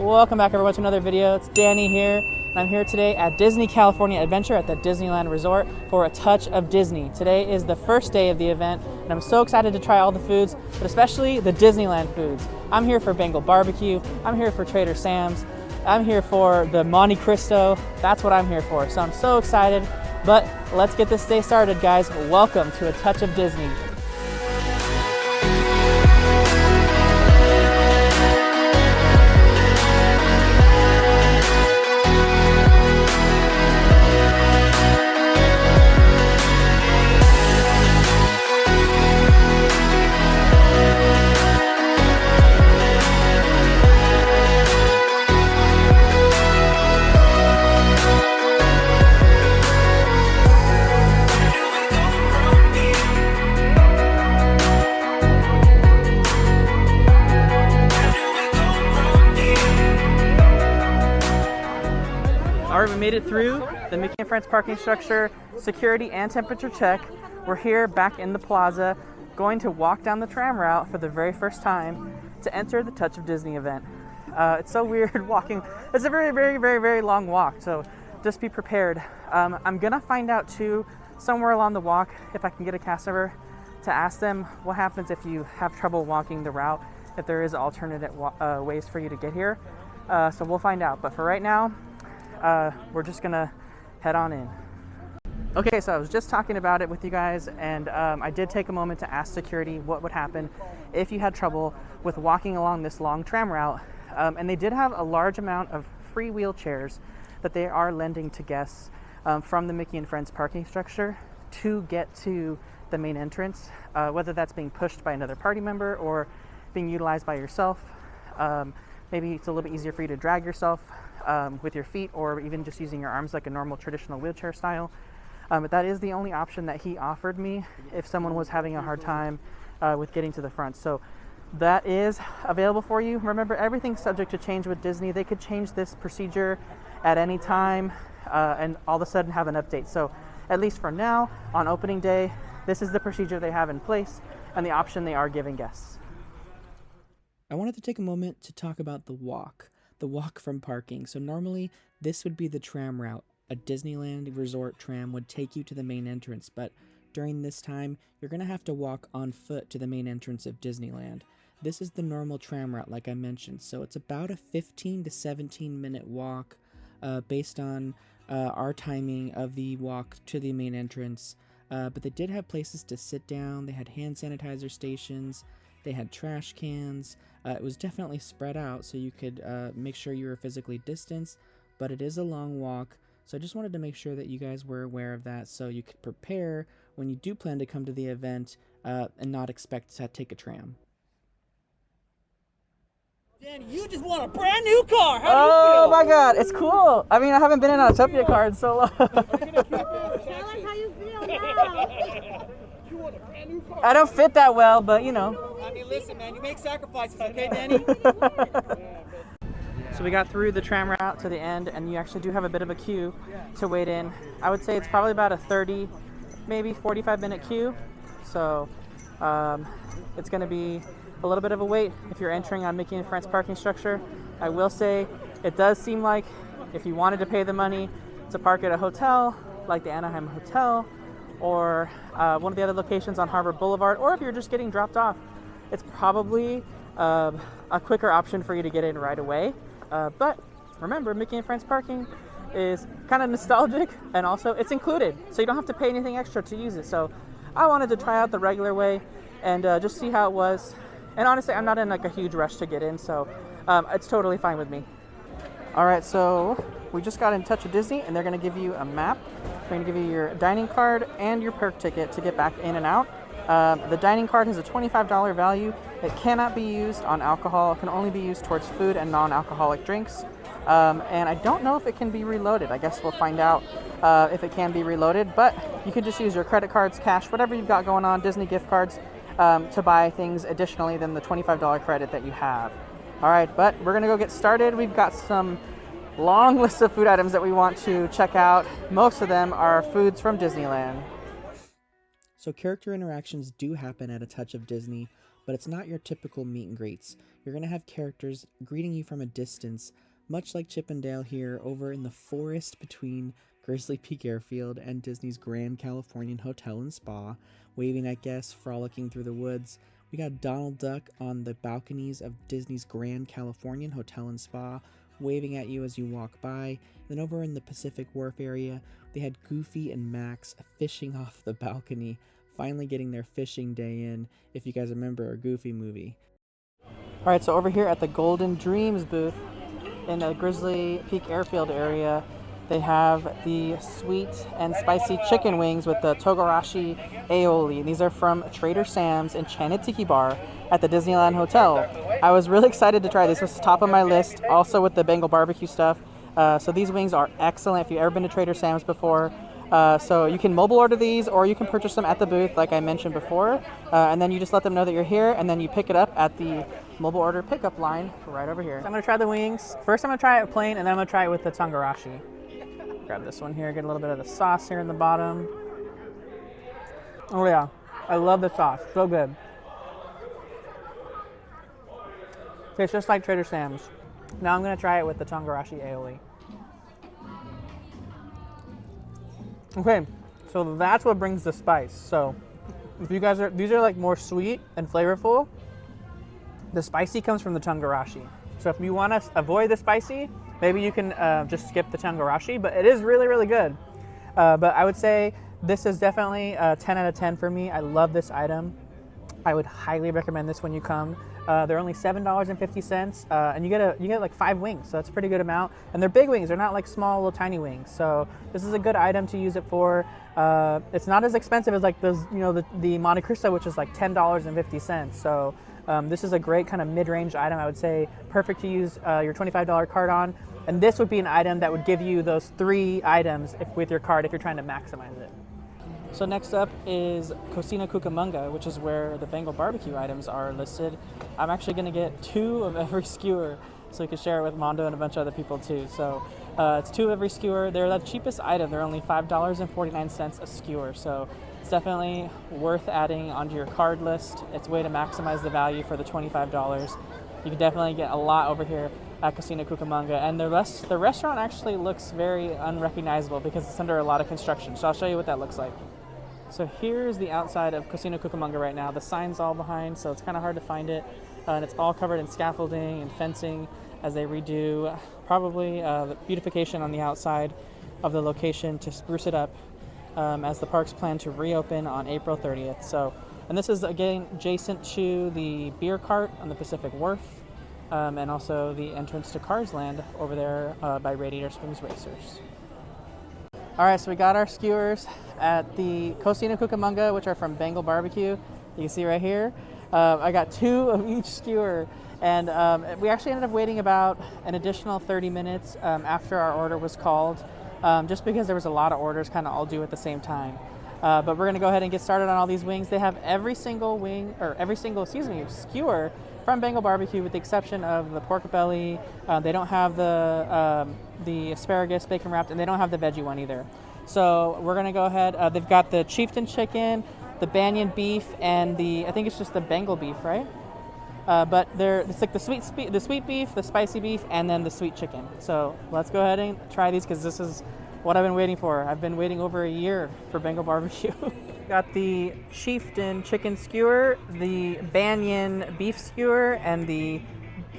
Welcome back everyone to another video. It's Danny here, and I'm here today at Disney California Adventure at the Disneyland Resort for a touch of Disney. Today is the first day of the event, and I'm so excited to try all the foods, but especially the Disneyland foods. I'm here for Bengal BBQ, I'm here for Trader Sam's, I'm here for the Monte Cristo. That's what I'm here for, so I'm so excited. But let's get this day started, guys. Welcome to a touch of Disney. We made it through the Mickey and Friends parking structure, security and temperature check. We're here back in the plaza, going to walk down the tram route for the very first time to enter the Touch of Disney event. It's so weird walking. It's a very long walk, so just be prepared. I'm gonna find out too, somewhere along the walk, if I can get a cast member to ask them what happens if you have trouble walking the route, if there is alternate ways for you to get here. So we'll find out, but for right now, we're just gonna head on in. Okay, so I was just talking about it with you guys, and I did take a moment to ask security what would happen if you had trouble with walking along this long tram route. And they did have a large amount of free wheelchairs that they are lending to guests from the Mickey and Friends parking structure to get to the main entrance, whether that's being pushed by another party member or being utilized by yourself. Maybe it's a little bit easier for you to drag yourself with your feet, or even just using your arms like a normal traditional wheelchair style. But that is the only option that he offered me if someone was having a hard time with getting to the front. So that is available for you. Remember, everything's subject to change with Disney. They could change this procedure at any time and all of a sudden have an update. So at least for now, on opening day, this is the procedure they have in place and the option they are giving guests. I wanted to take a moment to talk about the walk from parking. So normally this would be the tram route. A Disneyland Resort tram would take you to the main entrance, but during this time, you're going to have to walk on foot to the main entrance of Disneyland. This is the normal tram route, like I mentioned, so it's about a 15 to 17 minute walk based on our timing of the walk to the main entrance. But they did have places to sit down, they had hand sanitizer stations, they had trash cans. It was definitely spread out so you could make sure you were physically distanced, but it is a long walk, so I just wanted to make sure that you guys were aware of that so you could prepare when you do plan to come to the event and not expect to take a tram. Danny, you just want a brand new car! How do you Oh feel? my god, it's cool! I mean, I haven't been in an Autopia car in so long. Tell us how you feel now. You want a brand new car? I don't fit that well, but you know. I mean, listen, man, you make sacrifices, okay, Danny? So we got through the tram route to the end, and you actually do have a bit of a queue to wait in. I would say it's probably about a 30, maybe 45-minute queue. So it's going to be a little bit of a wait if you're entering on Mickey and Friends parking structure. I will say it does seem like if you wanted to pay the money to park at a hotel, like the Anaheim Hotel, or one of the other locations on Harbor Boulevard, or if you're just getting dropped off, it's probably a quicker option for you to get in right away. But remember, Mickey and Friends parking is kind of nostalgic, and also it's included, so you don't have to pay anything extra to use it. So I wanted to try out the regular way and just see how it was. And honestly, I'm not in like a huge rush to get in, so it's totally fine with me. All right, so we just got in touch with Disney, and they're going to give you a map. They're going to give you your dining card and your perk ticket to get back in and out. The dining card has a $25 value. It cannot be used on alcohol. It can only be used towards food and non-alcoholic drinks. And I don't know if it can be reloaded. I guess we'll find out if it can be reloaded. But you can just use your credit cards, cash, whatever you've got going on, Disney gift cards, to buy things additionally than the $25 credit that you have. All right, but we're going to go get started. We've got some long list of food items that we want to check out. Most of them are foods from Disneyland. So character interactions do happen at a Touch of Disney, but it's not your typical meet and greets. you're going to have characters greeting you from a distance, much like Chip and Dale here over in the forest between Grizzly Peak Airfield and Disney's Grand Californian Hotel and Spa, waving at guests, frolicking through the woods. We got Donald Duck on the balconies of Disney's Grand Californian Hotel and Spa, waving at you as you walk by. Then over in the Pacific Wharf area, they had Goofy and Max fishing off the balcony, finally getting their fishing day in, if you guys remember our Goofy movie. All right, so over here at the Golden Dreams booth in the Grizzly Peak Airfield area, they have the sweet and spicy chicken wings with the togarashi aioli. These are from Trader Sam's Enchanted Tiki Bar at the Disneyland Hotel. I was really excited to try this. This was top of my list, also with the Bengal BBQ stuff. So these wings are excellent if you've ever been to Trader Sam's before. So you can mobile order these, or you can purchase them at the booth like I mentioned before. And then you just let them know that you're here, and then you pick it up at the mobile order pickup line right over here. So I'm going to try the wings. First I'm going to try it plain, and then I'm going to try it with the togarashi. Grab this one here, get a little bit of the sauce here in the bottom. Oh yeah, I love the sauce, so good. Tastes just like Trader Sam's. Now I'm gonna try it with the togarashi aioli. Okay, so that's what brings the spice. So if you guys these are like more sweet and flavorful. The spicy comes from the togarashi. So if you want to avoid the spicy, maybe you can just skip the togarashi, but it is really, really good. But I would say this is definitely a 10 out of 10 for me. I love this item. I would highly recommend this when you come. They're only $7.50, and you get like 5 wings, so that's a pretty good amount. And they're big wings; they're not like small, little tiny wings. So this is a good item to use it for. It's not as expensive as like those, the Monte Cristo, which is like $10.50. So this is a great kind of mid-range item. I would say perfect to use your $25 card on. And this would be an item that would give you those 3 items with your card if you're trying to maximize it. So next up is Cocina Cucamonga, which is where the Bengal BBQ items are listed. I'm actually going to get 2 of every skewer so we can share it with Mondo and a bunch of other people too. So it's 2 of every skewer. They're the cheapest item. They're only $5.49 a skewer. So it's definitely worth adding onto your card list. It's a way to maximize the value for the $25. You can definitely get a lot over here at Cocina Cucamonga. And the restaurant actually looks very unrecognizable because it's under a lot of construction. So I'll show you what that looks like. So here's the outside of Cocina Cucamonga right now. The sign's all behind, so it's kind of hard to find it. And it's all covered in scaffolding and fencing as they redo probably the beautification on the outside of the location to spruce it up as the parks plan to reopen on April 30th. So, and this is again adjacent to the beer cart on the Pacific Wharf and also the entrance to Cars Land over there by Radiator Springs Racers. All right, so we got our skewers at the Cocina Cucamonga, which are from Bengal BBQ. You can see right here. I got 2 of each skewer, and we actually ended up waiting about an additional 30 minutes after our order was called, just because there was a lot of orders kind of all due at the same time. But we're gonna go ahead and get started on all these wings. They have every single skewer from Bengal BBQ with the exception of the pork belly. They don't have the asparagus bacon wrapped, and they don't have the veggie one either. So we're gonna go ahead. They've got the chieftain chicken, the banyan beef, and I think it's just the Bengal beef, right? But it's like the sweet beef, the spicy beef, and then the sweet chicken. So let's go ahead and try these because this is what I've been waiting for. I've been waiting over a year for Bengal BBQ. Got the chieftain chicken skewer, the banyan beef skewer, and the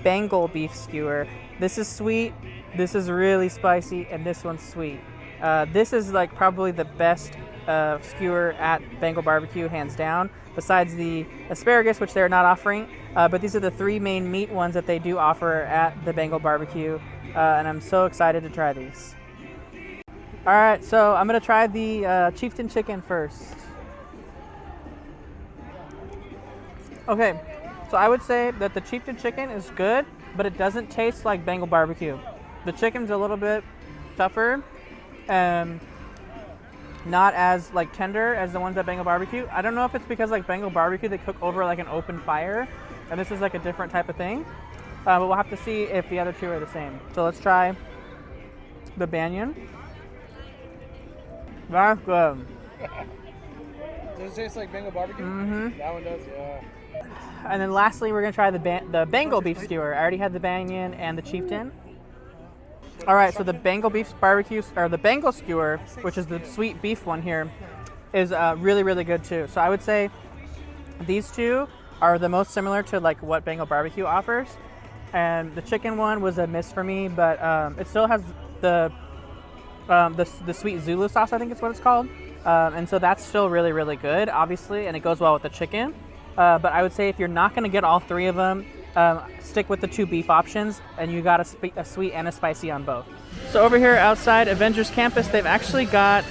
Bengal beef skewer. This is sweet, this is really spicy, and this one's sweet. This is like probably the best skewer at Bengal BBQ, hands down, besides the asparagus, which they're not offering. But these are the 3 main meat ones that they do offer at the Bengal BBQ, and I'm so excited to try these. All right, so I'm gonna try the chieftain chicken first. Okay, so I would say that the chieftain chicken is good, but it doesn't taste like Bengal BBQ. The chicken's a little bit tougher and not as like tender as the ones at Bengal BBQ. I don't know if it's because like Bengal BBQ they cook over like an open fire, and this is like a different type of thing. But we'll have to see if the other 2 are the same. So let's try the banyan. That's good. Does it taste like Bengal BBQ? Mm-hmm. That one does, yeah. And then lastly, we're gonna try the Bengal beef skewer. I already had the Banyan and the Chieftain. All right, so the Bengal beef barbecue, or the Bengal skewer, which is the sweet beef one here, is really, really good too. So I would say these two are the most similar to like what Bengal barbecue offers. And the chicken one was a miss for me, but it still has the sweet Zulu sauce, I think is what it's called. And so that's still really, really good, obviously, and it goes well with the chicken. But I would say if you're not going to get all three of them, stick with the two beef options, and you got a sweet and a spicy on both. So over here outside Avengers Campus, they've actually got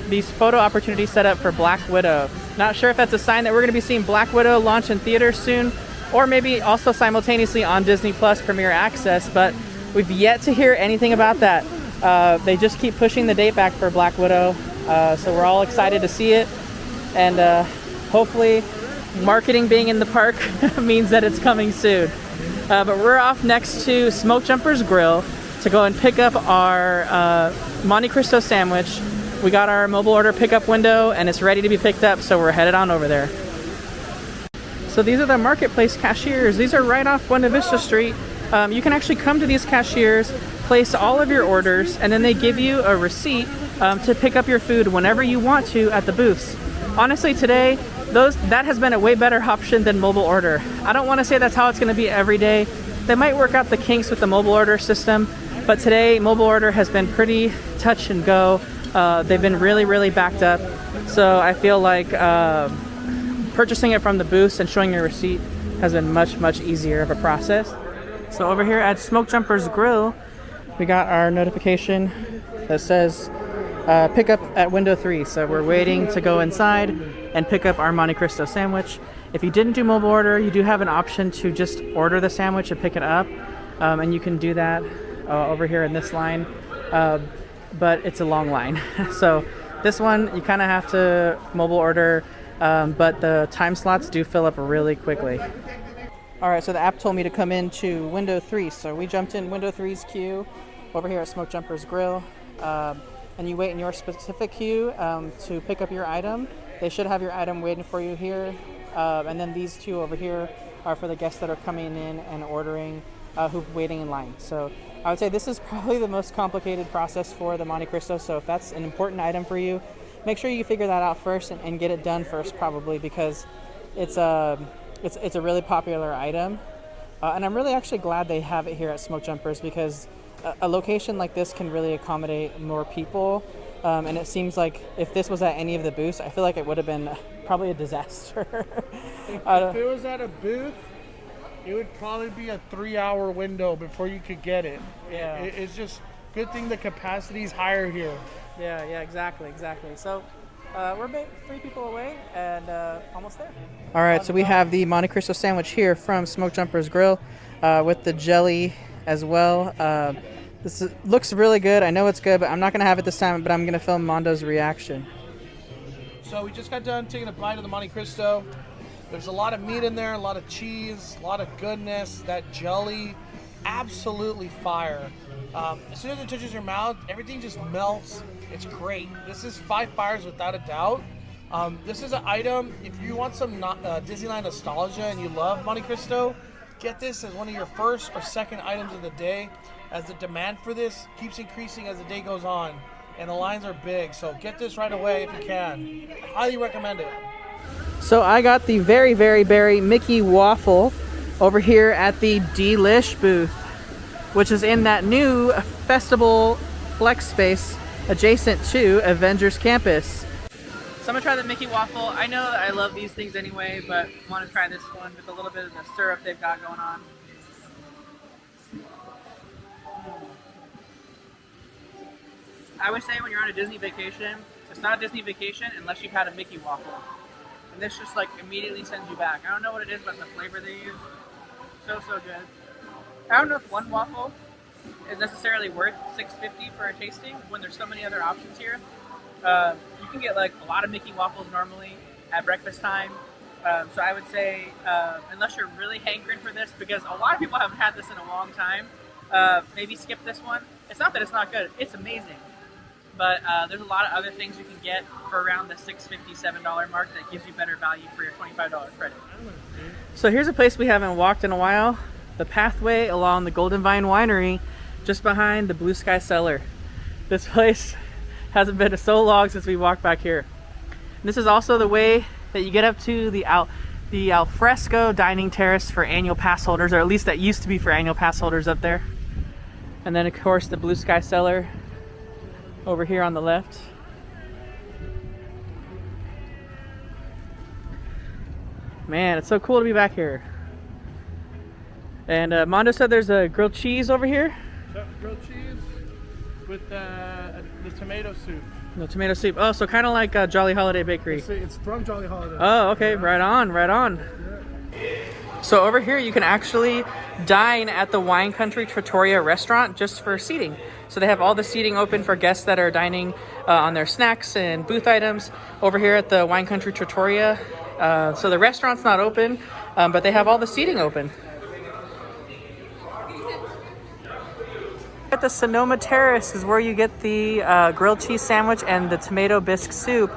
these photo opportunities set up for Black Widow. Not sure if that's a sign that we're going to be seeing Black Widow launch in theaters soon, or maybe also simultaneously on Disney Plus Premier Access, but we've yet to hear anything about that. They just keep pushing the date back for Black Widow, so we're all excited to see it, and hopefully marketing being in the park means that it's coming soon. But we're off next to Smoke Jumper's Grill to go and pick up our Monte Cristo sandwich. We got our mobile order pickup window and it's ready to be picked up, so we're headed on over there. So these are the marketplace cashiers. These are right off Buena Vista Street. You can actually come to these cashiers, place all of your orders, and then they give you a receipt to pick up your food whenever you want to at the booths. Honestly, today, that has been a way better option than mobile order. I don't want to say that's how it's going to be every day. They might work out the kinks with the mobile order system, but today mobile order has been pretty touch and go. They've been really, really backed up. So I feel like purchasing it from the booths and showing your receipt has been much, much easier of a process. So over here at Smoke Jumper's Grill, we got our notification that says pick up at window 3. So we're waiting to go inside and pick up our Monte Cristo sandwich. If you didn't do mobile order, you do have an option to just order the sandwich and pick it up. And you can do that over here in this line. But it's a long line. So this one, you kind of have to mobile order, but the time slots do fill up really quickly. All right, so the app told me to come into window 3. So we jumped in window 3's queue over here at Smoke Jumper's Grill. And you wait in your specific queue to pick up your item. They should have your item waiting for you here. And then these two over here are for the guests that are coming in and ordering, who's waiting in line. So I would say this is probably the most complicated process for the Monte Cristo. So if that's an important item for you, make sure you figure that out first and get it done first, probably, because it's a really popular item. And I'm really actually glad they have it here at Smoke Jumpers, because a location like this can really accommodate more people. And it seems like if this was at any of the booths, I feel like it would have been probably a disaster. If it was at a booth, it would probably be a 3-hour window before you could get it. Yeah. It's just good thing the capacity is higher here. Yeah, exactly. So we're 3 people away and almost there. All right, so we have the Monte Cristo sandwich here from Smoke Jumper's Grill with the jelly as well. Looks really good. I know it's good, but I'm not going to have it this time, but I'm going to film Mondo's reaction. So we just got done taking a bite of the Monte Cristo. There's a lot of meat in there, a lot of cheese, a lot of goodness. That jelly, absolutely fire. As soon as it touches your mouth, everything just melts. It's great. This is 5 fires without a doubt. This is an item, if you want some Disneyland nostalgia and you love Monte Cristo, get this as one of your first or second items of the day, as the demand for this keeps increasing as the day goes on, and the lines are big. So get this right away if you can. Highly recommend it. So I got the very, very berry Mickey Waffle over here at the Delish booth, which is in that new festival flex space adjacent to Avengers Campus. So I'm gonna try the Mickey Waffle. I know that I love these things anyway, but I want to try this one with a little bit of the syrup they've got going on. I would say when you're on a Disney vacation, it's not a Disney vacation unless you've had a Mickey Waffle. And this just like immediately sends you back. I don't know what it is, but the flavor they use, so good. I don't know if one waffle is necessarily worth $6.50 for a tasting when there's so many other options here. You can get like a lot of Mickey waffles normally at breakfast time. So I would say, unless you're really hankering for this, because a lot of people haven't had this in a long time, maybe skip this one. It's not that it's not good, it's amazing. but there's a lot of other things you can get for around the $6.57 mark that gives you better value for your $25 credit. So here's a place we haven't walked in a while, the pathway along the Golden Vine Winery, just behind the Blue Sky Cellar. This place hasn't been so long since we walked back here. And this is also the way that you get up to the alfresco dining terrace for annual pass holders, or at least that used to be for annual pass holders up there. And then of course the Blue Sky Cellar over here on the left. Man, it's so cool to be back here. And Mondo said there's a grilled cheese over here. Grilled cheese with the tomato soup. No tomato soup. Oh, so kind of like Jolly Holiday Bakery. It's from Jolly Holiday. Oh, okay. Right on, right on. So over here you can actually dine at the Wine Country Trattoria restaurant just for seating. So they have all the seating open for guests that are dining on their snacks and booth items over here at the Wine Country Trattoria. So the restaurant's not open, but they have all the seating open. At the Sonoma Terrace is where you get the grilled cheese sandwich and the tomato bisque soup,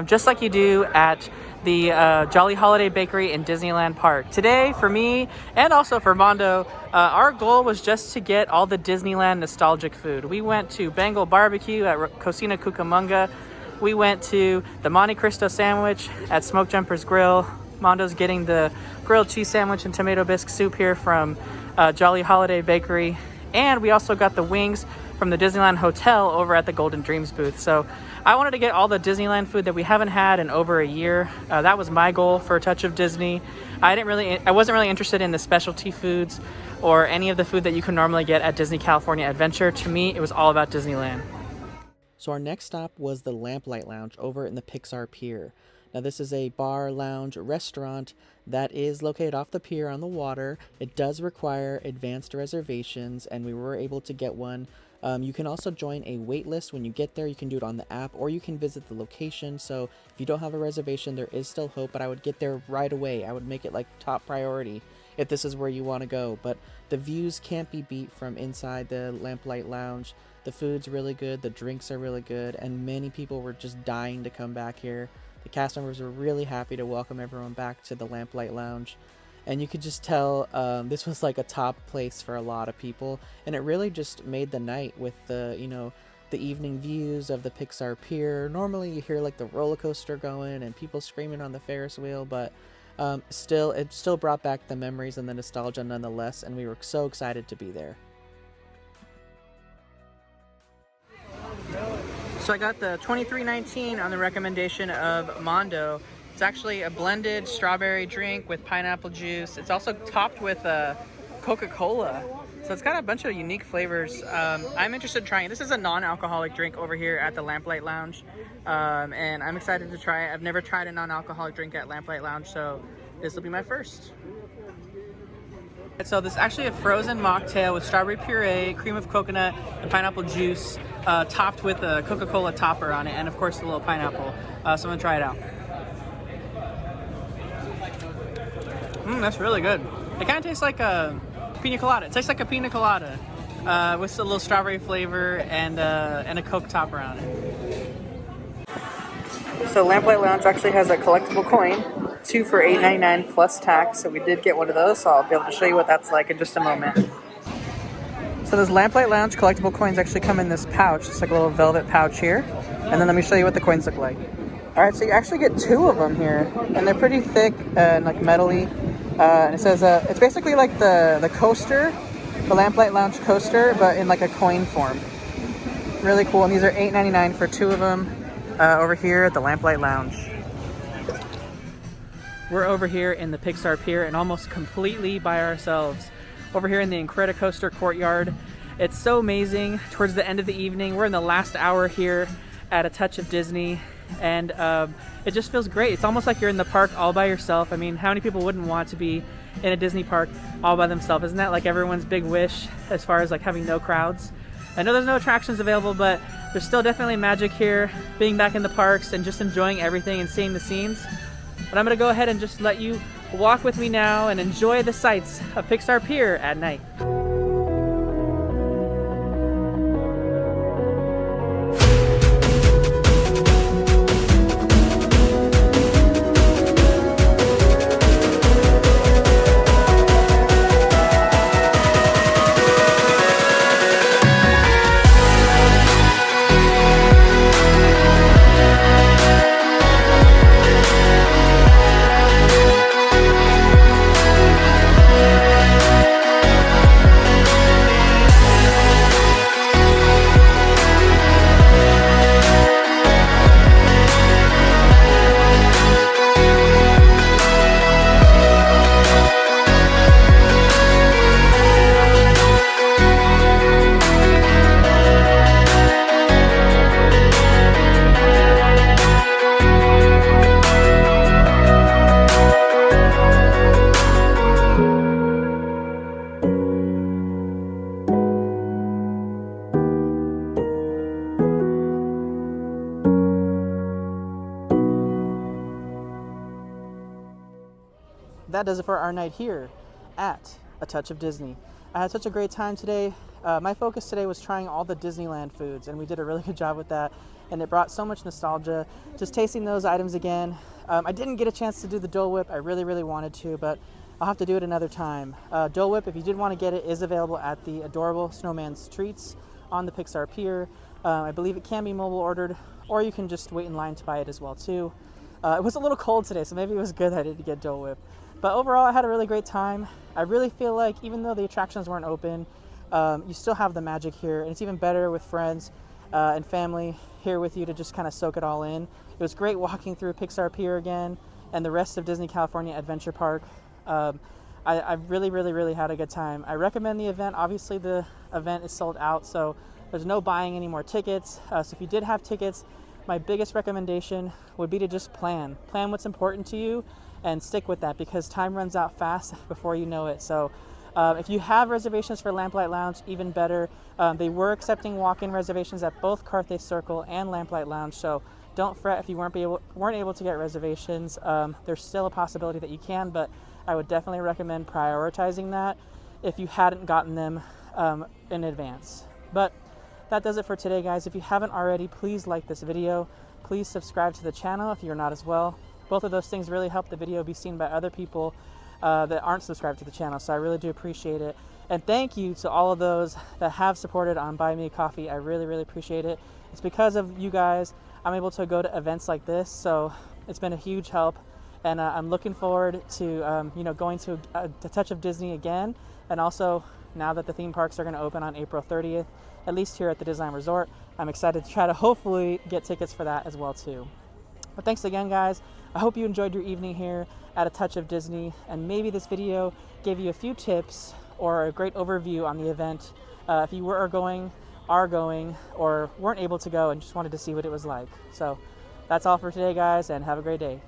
just like you do at the Jolly Holiday Bakery in Disneyland Park. Today, for me, and also for Mondo, our goal was just to get all the Disneyland nostalgic food. We went to Bengal BBQ at Cocina Cucamonga. We went to the Monte Cristo sandwich at Smoke Jumpers Grill. Mondo's getting the grilled cheese sandwich and tomato bisque soup here from Jolly Holiday Bakery. And we also got the wings from the Disneyland Hotel over at the Golden Dreams booth. So I wanted to get all the Disneyland food that we haven't had in over a year. That was my goal for A Touch of Disney. I wasn't really interested in the specialty foods or any of the food that you can normally get at Disney California Adventure. To me, it was all about Disneyland. So our next stop was the Lamplight Lounge over in the Pixar Pier. Now this is a bar, lounge, restaurant that is located off the pier on the water. It does require advanced reservations, and we were able to get one. You can also join a wait list when you get there. You can do it on the app, or you can visit the location. So if you don't have a reservation, there is still hope, but I would get there right away. I would make it like top priority if this is where you want to go. But the views can't be beat from inside the Lamplight Lounge. The food's really good, the drinks are really good, and many people were just dying to come back here. The cast members were really happy to welcome everyone back to the Lamplight Lounge. And you could just tell this was like a top place for a lot of people. And it really just made the night with the, the evening views of the Pixar Pier. Normally you hear like the roller coaster going and people screaming on the Ferris wheel, but it still brought back the memories and the nostalgia nonetheless. And we were so excited to be there. So I got the $23.19 on the recommendation of Mondo. It's actually a blended strawberry drink with pineapple juice. It's also topped with Coca-Cola. So it's got a bunch of unique flavors. I'm interested in trying it. This is a non-alcoholic drink over here at the Lamplight Lounge. And I'm excited to try it. I've never tried a non-alcoholic drink at Lamplight Lounge, so this will be my first. So this is actually a frozen mocktail with strawberry puree, cream of coconut, and pineapple juice, topped with a Coca-Cola topper on it, and of course a little pineapple. So I'm gonna try it out. That's really good. It kind of tastes like a pina colada. It tastes like a pina colada with a little strawberry flavor and a Coke topper on it. So Lamplight Lounge actually has a collectible coin, 2 for $8.99 plus tax. So we did get one of those, so I'll be able to show you what that's like in just a moment. So those Lamplight Lounge collectible coins actually come in this pouch. It's like a little velvet pouch here. And then let me show you what the coins look like. All right, so you actually get 2 of them here, and they're pretty thick and like metally. And it says it's basically like the coaster, the Lamplight Lounge coaster, but in like a coin form. Really cool. And these are $8.99 for 2 of them over here at the Lamplight Lounge. We're over here in the Pixar Pier and almost completely by ourselves. Over here in the Incredicoaster courtyard. It's so amazing. Towards the end of the evening, we're in the last hour here at A Touch of Disney. And it just feels great. It's almost like you're in the park all by yourself. I mean, how many people wouldn't want to be in a Disney park all by themselves? Isn't that like everyone's big wish as far as like having no crowds? I know there's no attractions available, but there's still definitely magic here, being back in the parks and just enjoying everything and seeing the scenes. But I'm going to go ahead and just let you walk with me now and enjoy the sights of Pixar Pier at night. that does it for our night here at A Touch of Disney. I had such a great time today. My focus today was trying all the Disneyland foods, and we did a really good job with that, and it brought so much nostalgia just tasting those items again. I didn't get a chance to do the Dole Whip. I really wanted to, but I'll have to do it another time. Dole Whip, if you did want to get it, is available at the Adorable Snowman's Treats on the Pixar Pier. I believe it can be mobile ordered, or you can just wait in line to buy it as well too. It was a little cold today, so maybe it was good that I didn't get Dole Whip. But overall, I had a really great time. I really feel like even though the attractions weren't open, you still have the magic here, and it's even better with friends and family here with you to just kind of soak it all in. It was great walking through Pixar Pier again and the rest of Disney California Adventure Park. I really had a good time. I recommend the event. Obviously, the event is sold out, so there's no buying any more tickets. So if you did have tickets, my biggest recommendation would be to just plan what's important to you and stick with that, because time runs out fast before you know it. So if you have reservations for Lamplight Lounge, even better. They were accepting walk-in reservations at both Carthay Circle and Lamplight Lounge, so don't fret if you weren't able to get reservations. There's still a possibility that you can, but I would definitely recommend prioritizing that if you hadn't gotten them in advance. But that does it for today, guys. If you haven't already, please like this video. Please subscribe to the channel if you're not as well. Both of those things really help the video be seen by other people that aren't subscribed to the channel, so I really do appreciate it. And thank you to all of those that have supported on Buy Me a Coffee. I really appreciate it. It's because of you guys I'm able to go to events like this, so it's been a huge help. And I'm looking forward to going to a Touch of Disney again, and also now that the theme parks are going to open on April 30th, at least here at the Disneyland Resort, I'm excited to try to hopefully get tickets for that as well too. But thanks again, guys. I hope you enjoyed your evening here at A Touch of Disney, and maybe this video gave you a few tips or a great overview on the event if you are going, or weren't able to go and just wanted to see what it was like. So that's all for today, guys, and have a great day.